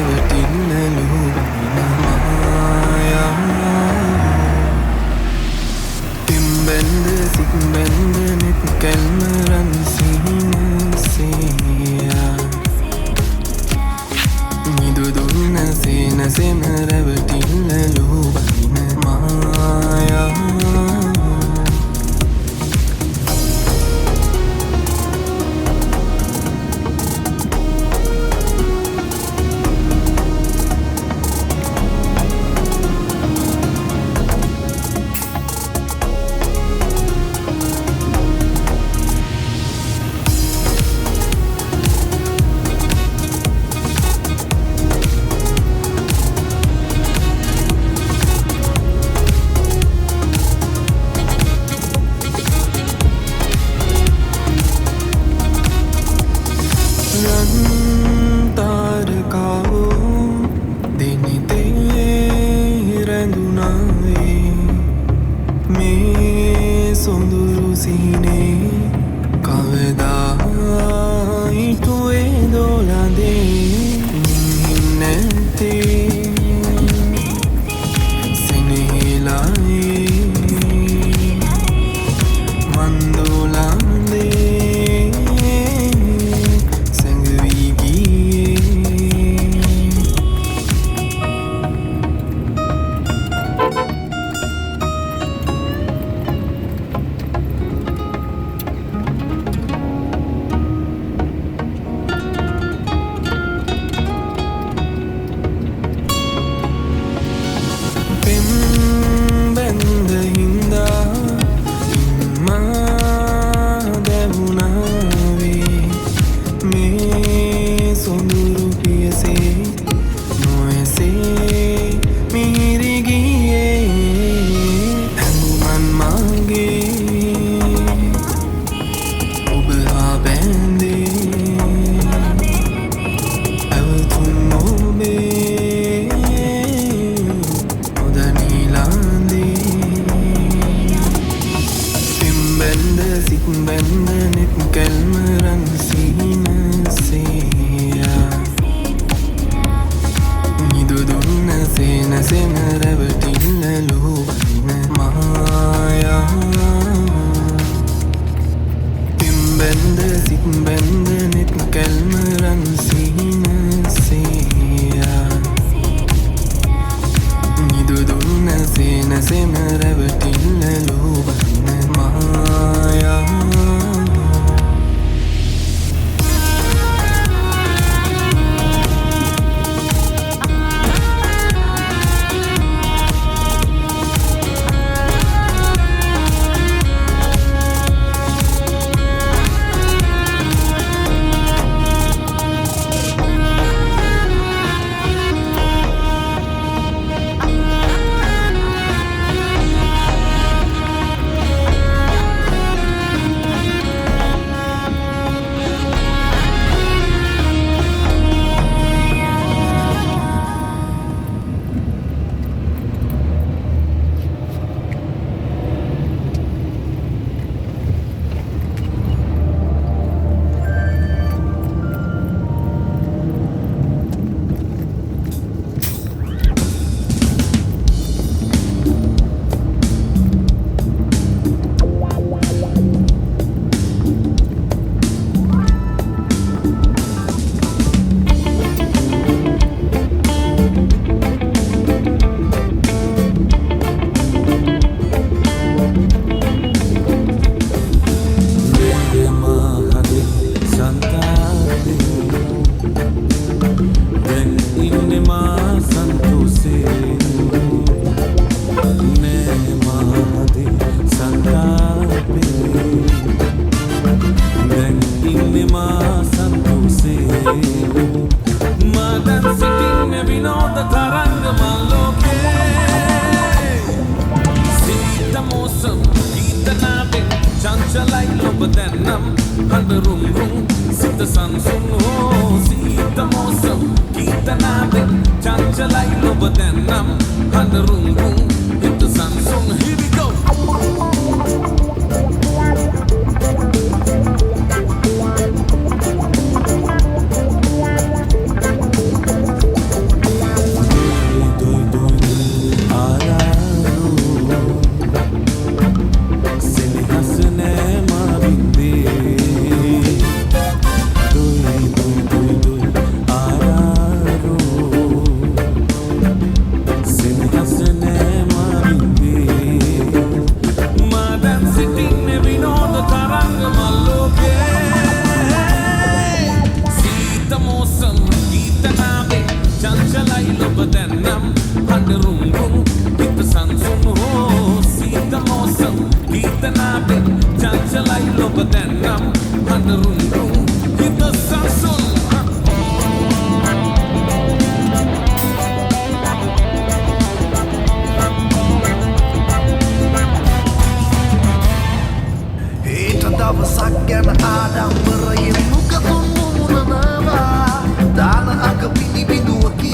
රැවටිල්ල ලුහුබහින මායාව පිම්බැන්ද සික්බැන්ද නෙත් කැල්මරන් සිහිනසයා නිදුදුන්න සේනසෙන රැවටිල්ල ලුහුබහින මායාව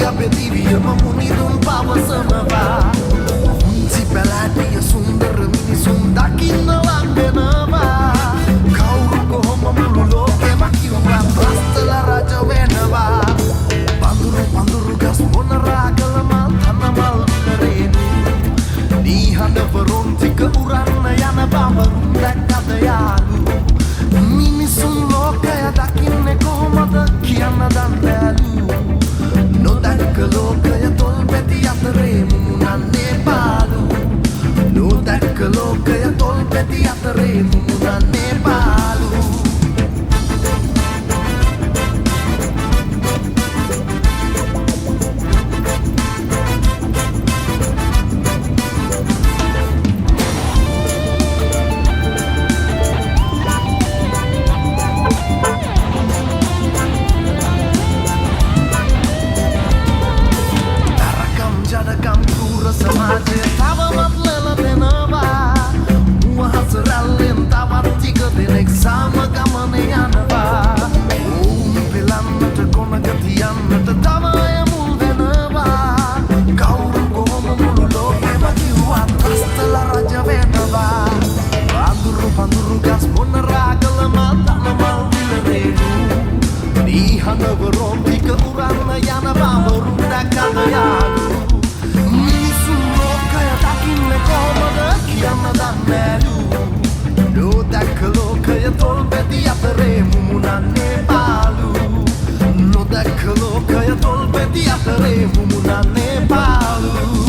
අපේ දිවියම මුනිදුන් පවසනවා උන්සි පැලෑටිය සුන්දර මිනිසුන් දකින්න ලංවෙනවා කවුරු කොහොම මුළු ලෝකෙම කිව්වත් රස්තල රජ වෙනවා පඳුරු ගස් මොන රාගල මල් තනමල් විතරේනු නීහඬවරුන් ටික උරන්න යන බඹරුන් දැක්කද යාලු මිනිසුන් ලෝකය දකින්නේ කොහොමද කියන්න දන්නෑලු නොදැක්ක ලෝකය තොල් පැති අතරේ මුමුණන්නේ පාලු නොදැක්ක ලෝකය තොල් පැති අතරේ මුමුණන්නේ පාලු සමාජය තවමත් ලෙල දෙනවා උවහස රැල්ලෙන් තවත් ටික දෙනෙක් සාම ගමන යනවා ඔවුන් පෙලන්නට කොනක තියන්නට තව අය මුල් වෙනවා කවුරු කොහොම මුළු ලෝකෙම කිව්වත් රස්තල රජ වෙනවා පඳුරු ගස් මොන රාගල මල් තනමල් විලරේනු නීහඬවරුන් ටික උරන්න යන බඹරුන් දැක්කද යාලු කොහොමද කියන්න දන්නෑලු නොදැක්ක ලෝකය තොල් පැති අතරේ මුමුණන්නේ පාලු නොදැක්ක ලෝකය තොල් පැති අතරේ මුමුණන්නේ පාලු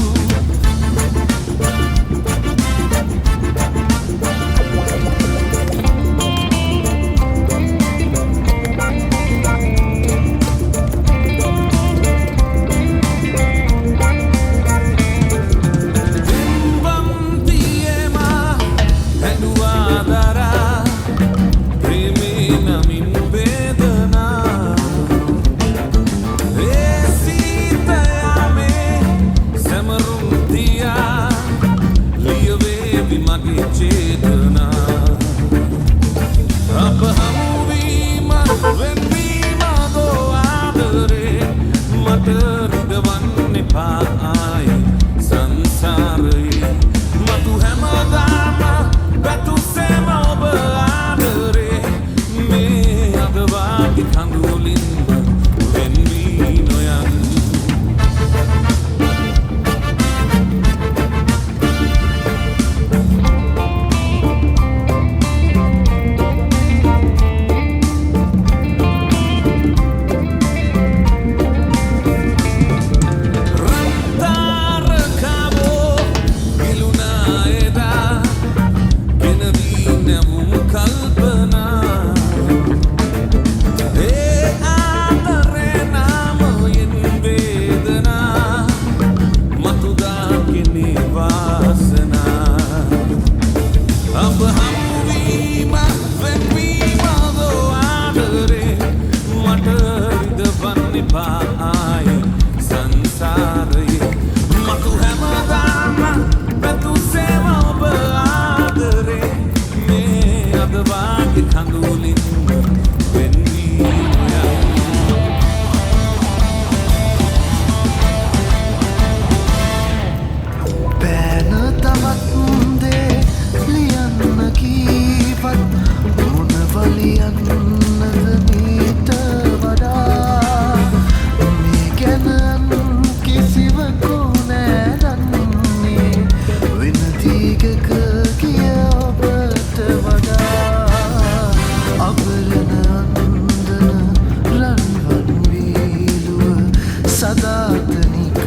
සදාතනික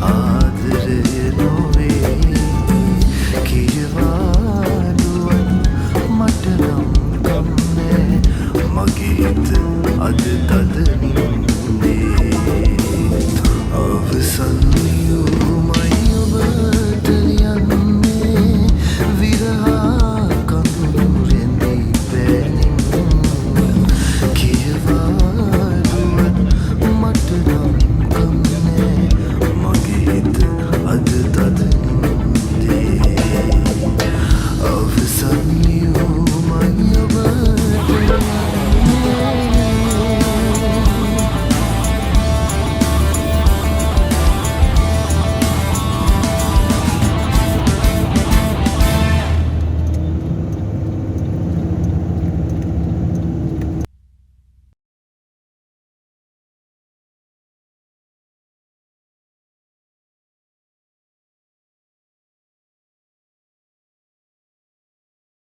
ආදරය නො